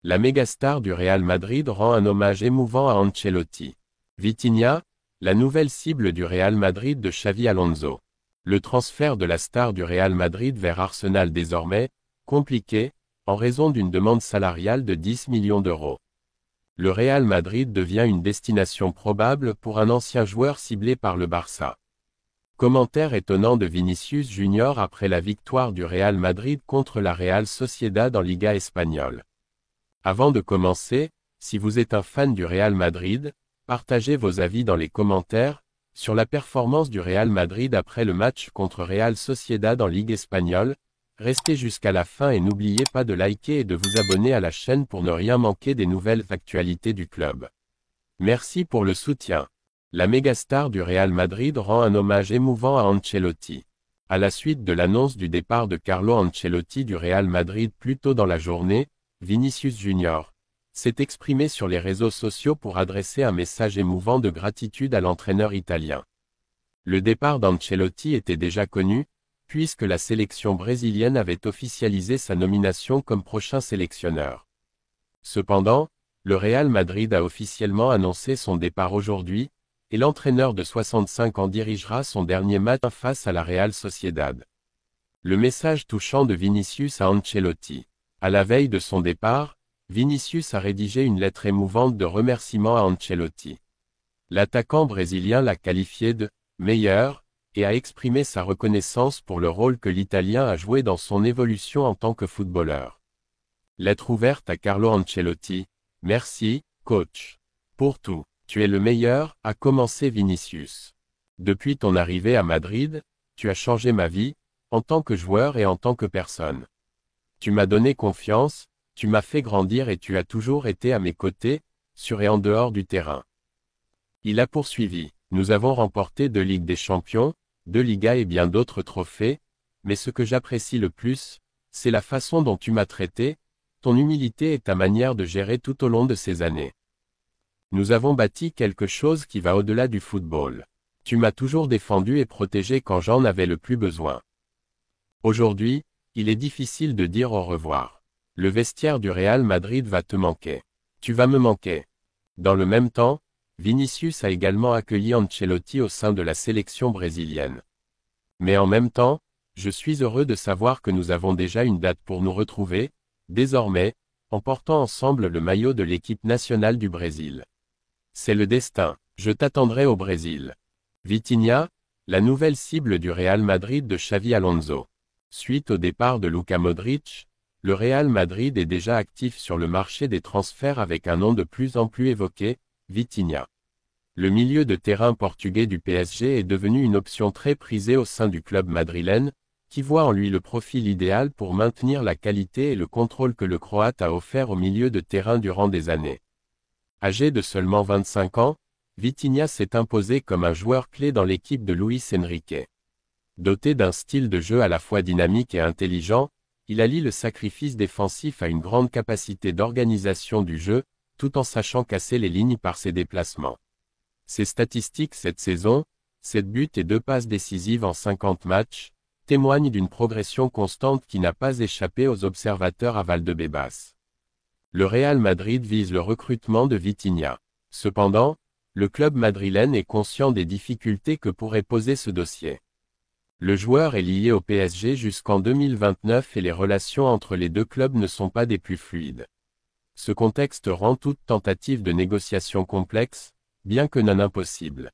La mégastar du Real Madrid rend un hommage émouvant à Ancelotti. Vitinha, la nouvelle cible du Real Madrid de Xavi Alonso. Le transfert de la star du Real Madrid vers Arsenal désormais, compliqué, en raison d'une demande salariale de 10 millions d'euros. Le Real Madrid devient une destination probable pour un ancien joueur ciblé par le Barça. Commentaire étonnant de Vinicius Junior après la victoire du Real Madrid contre la Real Sociedad en Liga espagnole. Avant de commencer, si vous êtes un fan du Real Madrid, partagez vos avis dans les commentaires, sur la performance du Real Madrid après le match contre Real Sociedad en Ligue espagnole. Restez jusqu'à la fin et n'oubliez pas de liker et de vous abonner à la chaîne pour ne rien manquer des nouvelles actualités du club. Merci pour le soutien. La mégastar du Real Madrid rend un hommage émouvant à Ancelotti. À la suite de l'annonce du départ de Carlo Ancelotti du Real Madrid plus tôt dans la journée, Vinicius Junior s'est exprimé sur les réseaux sociaux pour adresser un message émouvant de gratitude à l'entraîneur italien. Le départ d'Ancelotti était déjà connu, puisque la sélection brésilienne avait officialisé sa nomination comme prochain sélectionneur. Cependant, le Real Madrid a officiellement annoncé son départ aujourd'hui, et l'entraîneur de 65 ans dirigera son dernier match face à la Real Sociedad. Le message touchant de Vinicius à Ancelotti. À la veille de son départ, Vinicius a rédigé une lettre émouvante de remerciement à Ancelotti. L'attaquant brésilien l'a qualifié de « meilleur » et a exprimé sa reconnaissance pour le rôle que l'Italien a joué dans son évolution en tant que footballeur. Lettre ouverte à Carlo Ancelotti. « Merci, coach. Pour tout. Tu es le meilleur », a commencé Vinicius. Depuis ton arrivée à Madrid, tu as changé ma vie, en tant que joueur et en tant que personne. Tu m'as donné confiance, tu m'as fait grandir et tu as toujours été à mes côtés, sur et en dehors du terrain. Il a poursuivi. Nous avons remporté 2 Ligues des Champions, 2 Ligas et bien d'autres trophées, mais ce que j'apprécie le plus, c'est la façon dont tu m'as traité, ton humilité et ta manière de gérer tout au long de ces années. Nous avons bâti quelque chose qui va au-delà du football. Tu m'as toujours défendu et protégé quand j'en avais le plus besoin. Aujourd'hui, il est difficile de dire au revoir. Le vestiaire du Real Madrid va te manquer. Tu vas me manquer. Dans le même temps, Vinicius a également accueilli Ancelotti au sein de la sélection brésilienne. Mais en même temps, je suis heureux de savoir que nous avons déjà une date pour nous retrouver, désormais, en portant ensemble le maillot de l'équipe nationale du Brésil. C'est le destin. Je t'attendrai au Brésil. Vitinha, la nouvelle cible du Real Madrid de Xavi Alonso. Suite au départ de Luka Modric, le Real Madrid est déjà actif sur le marché des transferts avec un nom de plus en plus évoqué, Vitinha. Le milieu de terrain portugais du PSG est devenu une option très prisée au sein du club madrilène, qui voit en lui le profil idéal pour maintenir la qualité et le contrôle que le Croate a offert au milieu de terrain durant des années. Âgé de seulement 25 ans, Vitinha s'est imposé comme un joueur clé dans l'équipe de Luis Enrique. Doté d'un style de jeu à la fois dynamique et intelligent, il allie le sacrifice défensif à une grande capacité d'organisation du jeu, tout en sachant casser les lignes par ses déplacements. Ses statistiques cette saison, 7 buts et 2 passes décisives en 50 matchs, témoignent d'une progression constante qui n'a pas échappé aux observateurs à Valdebebas. Le Real Madrid vise le recrutement de Vitinha. Cependant, le club madrilène est conscient des difficultés que pourrait poser ce dossier. Le joueur est lié au PSG jusqu'en 2029 et les relations entre les deux clubs ne sont pas des plus fluides. Ce contexte rend toute tentative de négociation complexe, bien que non impossible.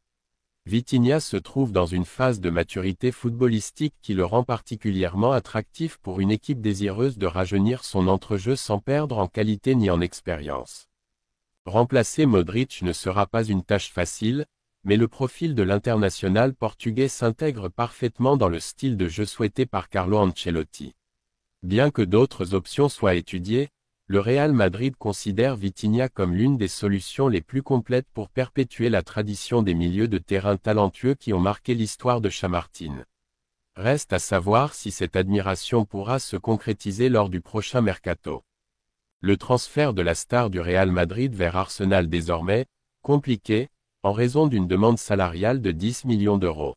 Vitinha se trouve dans une phase de maturité footballistique qui le rend particulièrement attractif pour une équipe désireuse de rajeunir son entrejeu sans perdre en qualité ni en expérience. Remplacer Modric ne sera pas une tâche facile, mais le profil de l'international portugais s'intègre parfaitement dans le style de jeu souhaité par Carlo Ancelotti. Bien que d'autres options soient étudiées, le Real Madrid considère Vitinha comme l'une des solutions les plus complètes pour perpétuer la tradition des milieux de terrain talentueux qui ont marqué l'histoire de Chamartín. Reste à savoir si cette admiration pourra se concrétiser lors du prochain mercato. Le transfert de la star du Real Madrid vers Arsenal désormais, compliqué, en raison d'une demande salariale de 10 millions d'euros.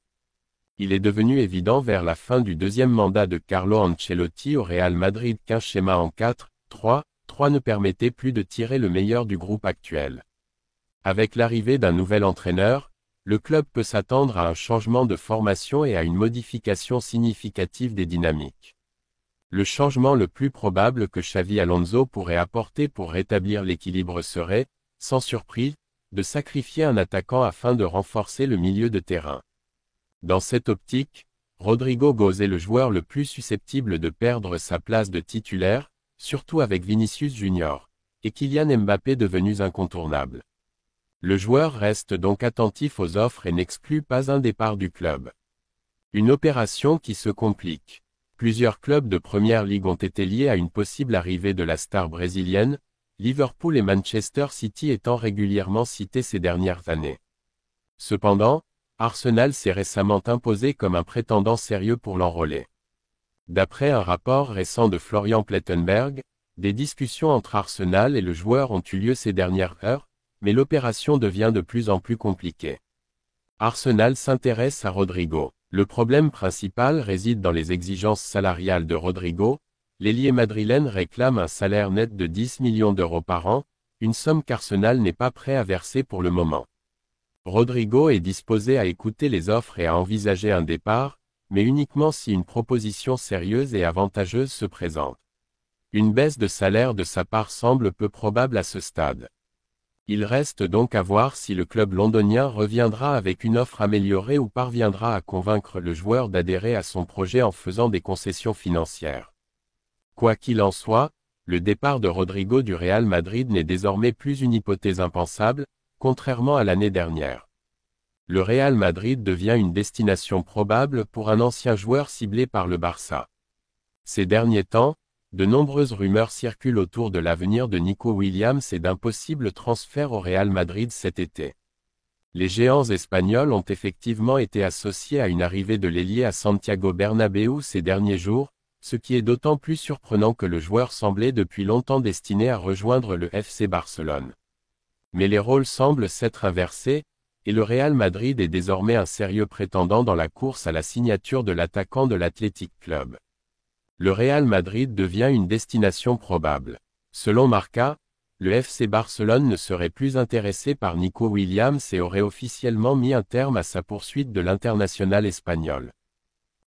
Il est devenu évident vers la fin du deuxième mandat de Carlo Ancelotti au Real Madrid qu'un schéma en 4-3 3 ne permettait plus de tirer le meilleur du groupe actuel. Avec l'arrivée d'un nouvel entraîneur, le club peut s'attendre à un changement de formation et à une modification significative des dynamiques. Le changement le plus probable que Xavi Alonso pourrait apporter pour rétablir l'équilibre serait, sans surprise, de sacrifier un attaquant afin de renforcer le milieu de terrain. Dans cette optique, Rodrigo Goes est le joueur le plus susceptible de perdre sa place de titulaire, surtout avec Vinicius Junior, et Kylian Mbappé devenus incontournables. Le joueur reste donc attentif aux offres et n'exclut pas un départ du club. Une opération qui se complique. Plusieurs clubs de Première Ligue ont été liés à une possible arrivée de la star brésilienne, Liverpool et Manchester City étant régulièrement cités ces dernières années. Cependant, Arsenal s'est récemment imposé comme un prétendant sérieux pour l'enrôler. D'après un rapport récent de Florian Plettenberg, des discussions entre Arsenal et le joueur ont eu lieu ces dernières heures, mais l'opération devient de plus en plus compliquée. Arsenal s'intéresse à Rodrigo. Le problème principal réside dans les exigences salariales de Rodrigo. L'ailier madrilène réclame un salaire net de 10 millions d'euros par an, une somme qu'Arsenal n'est pas prêt à verser pour le moment. Rodrigo est disposé à écouter les offres et à envisager un départ, mais uniquement si une proposition sérieuse et avantageuse se présente. Une baisse de salaire de sa part semble peu probable à ce stade. Il reste donc à voir si le club londonien reviendra avec une offre améliorée ou parviendra à convaincre le joueur d'adhérer à son projet en faisant des concessions financières. Quoi qu'il en soit, le départ de Rodrigo du Real Madrid n'est désormais plus une hypothèse impensable, contrairement à l'année dernière. Le Real Madrid devient une destination probable pour un ancien joueur ciblé par le Barça. Ces derniers temps, de nombreuses rumeurs circulent autour de l'avenir de Nico Williams et d'un possible transfert au Real Madrid cet été. Les géants espagnols ont effectivement été associés à une arrivée de l'ailier à Santiago Bernabéu ces derniers jours, ce qui est d'autant plus surprenant que le joueur semblait depuis longtemps destiné à rejoindre le FC Barcelone. Mais les rôles semblent s'être inversés, et le Real Madrid est désormais un sérieux prétendant dans la course à la signature de l'attaquant de l'Athletic Club. Le Real Madrid devient une destination probable. Selon Marca, le FC Barcelone ne serait plus intéressé par Nico Williams et aurait officiellement mis un terme à sa poursuite de l'international espagnol.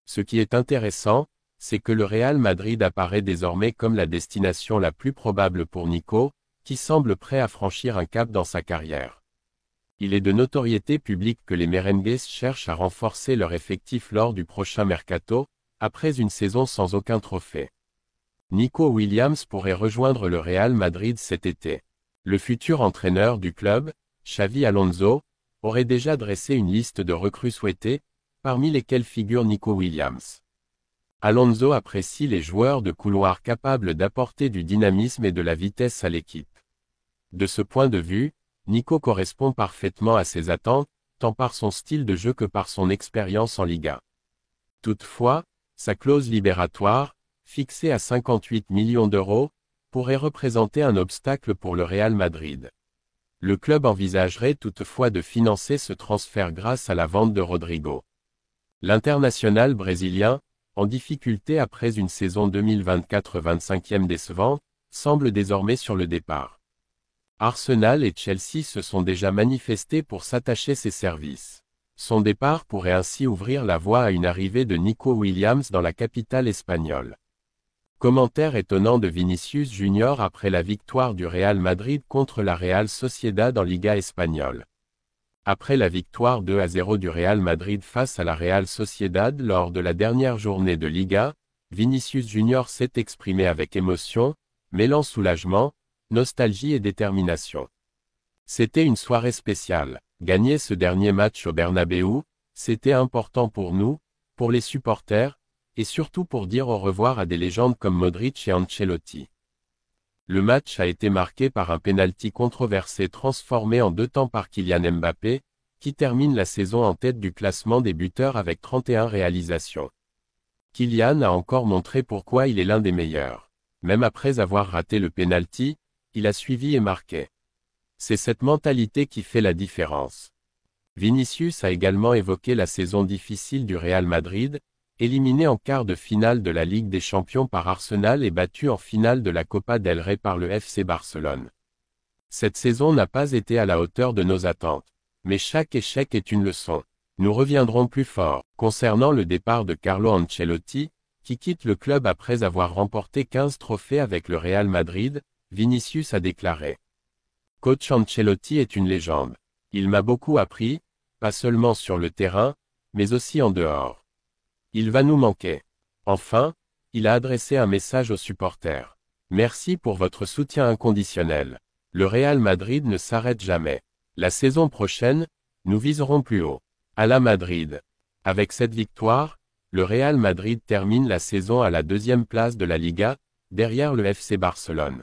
Ce qui est intéressant, c'est que le Real Madrid apparaît désormais comme la destination la plus probable pour Nico, qui semble prêt à franchir un cap dans sa carrière. Il est de notoriété publique que les merengues cherchent à renforcer leur effectif lors du prochain mercato, après une saison sans aucun trophée. Nico Williams pourrait rejoindre le Real Madrid cet été. Le futur entraîneur du club, Xavi Alonso, aurait déjà dressé une liste de recrues souhaitées, parmi lesquelles figure Nico Williams. Alonso apprécie les joueurs de couloir capables d'apporter du dynamisme et de la vitesse à l'équipe. De ce point de vue, Nico correspond parfaitement à ses attentes, tant par son style de jeu que par son expérience en Liga. Toutefois, sa clause libératoire, fixée à 58 millions d'euros, pourrait représenter un obstacle pour le Real Madrid. Le club envisagerait toutefois de financer ce transfert grâce à la vente de Rodrigo. L'international brésilien, en difficulté après une saison 2024-25e décevante, semble désormais sur le départ. Arsenal et Chelsea se sont déjà manifestés pour s'attacher ses services. Son départ pourrait ainsi ouvrir la voie à une arrivée de Nico Williams dans la capitale espagnole. Commentaire étonnant de Vinicius Junior après la victoire du Real Madrid contre la Real Sociedad en Liga espagnole. Après la victoire 2-0 du Real Madrid face à la Real Sociedad lors de la dernière journée de Liga, Vinicius Junior s'est exprimé avec émotion, mêlant soulagement, nostalgie et détermination. C'était une soirée spéciale. Gagner ce dernier match au Bernabéu, c'était important pour nous, pour les supporters, et surtout pour dire au revoir à des légendes comme Modric et Ancelotti. Le match a été marqué par un pénalty controversé transformé en 2 temps par Kylian Mbappé, qui termine la saison en tête du classement des buteurs avec 31 réalisations. Kylian a encore montré pourquoi il est l'un des meilleurs. Même après avoir raté le pénalty, il a suivi et marqué. C'est cette mentalité qui fait la différence. Vinicius a également évoqué la saison difficile du Real Madrid, éliminé en quart de finale de la Ligue des Champions par Arsenal et battu en finale de la Copa del Rey par le FC Barcelone. Cette saison n'a pas été à la hauteur de nos attentes. Mais chaque échec est une leçon. Nous reviendrons plus fort. Concernant le départ de Carlo Ancelotti, qui quitte le club après avoir remporté 15 trophées avec le Real Madrid, Vinicius a déclaré: Coach Ancelotti est une légende. Il m'a beaucoup appris, pas seulement sur le terrain, mais aussi en dehors. Il va nous manquer. Enfin, il a adressé un message aux supporters. Merci pour votre soutien inconditionnel. Le Real Madrid ne s'arrête jamais. La saison prochaine, nous viserons plus haut. À la Madrid. Avec cette victoire, le Real Madrid termine la saison à la 2e place de la Liga, derrière le FC Barcelone.